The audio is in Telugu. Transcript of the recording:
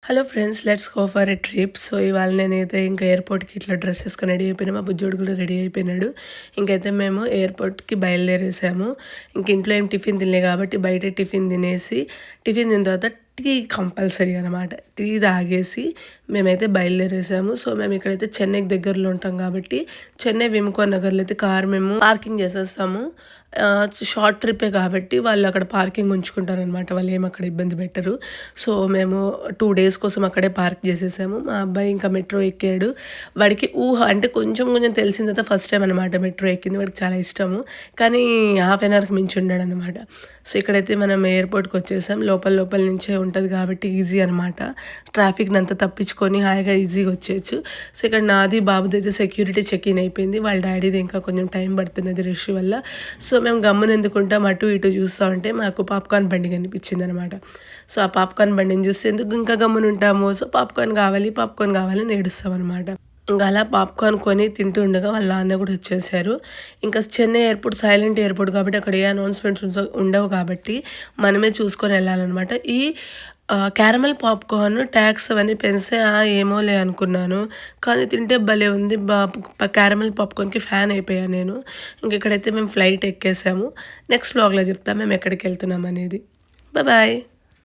Hello friends, let's go for a trip. So ఇవాళ నేనైతే ఇంకా ఎయిర్పోర్ట్కి ఇట్లా డ్రెస్ వేసుకొని రెడీ అయిపోయినా, మా బుజ్జోడు కూడా రెడీ అయిపోయినాడు. ఇంకైతే మేము ఎయిర్పోర్ట్కి బయలుదేరేసాము. ఇంక ఇంట్లో ఏం టిఫిన్ తినలే కాబట్టి బయట టిఫిన్ తినేసి, టిఫిన్ తిన్న తర్వాత టీ కంపల్సరీ అనమాట. టీ తాగేసి మేమైతే బయలుదేరేసాము. సో మేము ఇక్కడైతే చెన్నైకి దగ్గరలో ఉంటాం కాబట్టి చెన్నై విమ్కో నగర్లో అయితే కార్ మేము పార్కింగ్ చేసేస్తాము. షార్ట్ ట్రిప్పే కాబట్టి వాళ్ళు అక్కడ పార్కింగ్ ఉంచుకుంటారనమాట. వాళ్ళు ఏం అక్కడ ఇబ్బంది పెట్టరు. సో మేము 2 days కోసం అక్కడే పార్క్ చేసేసాము. మా అబ్బాయి ఇంకా మెట్రో ఎక్కాడు. వాడికి అంటే కొంచెం కొంచెం తెలిసిన తర్వాత ఫస్ట్ టైం అనమాట మెట్రో ఎక్కింది. వాడికి చాలా ఇష్టము, కానీ హాఫ్ అన్ అవర్కి మించి ఉన్నాడు అనమాట. సో ఇక్కడైతే మనం ఎయిర్పోర్ట్కి వచ్చేసాం. లోపల నుంచే ఉంటుంది కాబట్టి ఈజీ అనమాట. ట్రాఫిక్ని అంతా తప్పించుకొని హాయిగా ఈజీగా వచ్చేయచ్చు. సో ఇక్కడ నాది బాబుది అయితే సెక్యూరిటీ చెక్ ఇన్ అయిపోయింది. వాళ్ళ డాడీది ఇంకా కొంచెం టైం పడుతున్నది రష్ వల్ల. సో మేము గమ్మున ఎందుకుంటాం, అటు ఇటు చూస్తూ ఉంటే మాకు పాప్కార్న్ బండి కనిపించింది అనమాట. సో ఆ పాప్కార్న్ బండిని చూస్తే ఎందుకు ఇంకా గమ్మున ఉంటాము, సో పాప్కార్న్ కావాలని ఏడుస్తాం అనమాట. ఇంకా అలా పాప్కార్న్ కొని తింటూ ఉండగా వాళ్ళ నాన్న కూడా వచ్చేసారు. ఇంకా చెన్నై ఎయిర్పోర్ట్ సైలెంట్ ఎయిర్పోర్ట్ కాబట్టి అక్కడ ఏ అనౌన్స్మెంట్స్ ఉండవు కాబట్టి మనమే చూసుకొని వెళ్ళాలన్నమాట. ఈ క్యారమెల్ పాప్కార్న్ ట్యాక్స్ అవన్నీ పెంచే ఏమోలే అనుకున్నాను, కానీ తింటే భలే ఉంది. క్యారమెల్ పాప్కార్న్కి ఫ్యాన్ అయిపోయాను నేను. ఇక్కడైతే మేము ఫ్లైట్ ఎక్కేసాము. నెక్స్ట్ వ్లాగ్లో చెప్తాం మేము ఎక్కడికి వెళ్తున్నాం అనేది. బాయ్.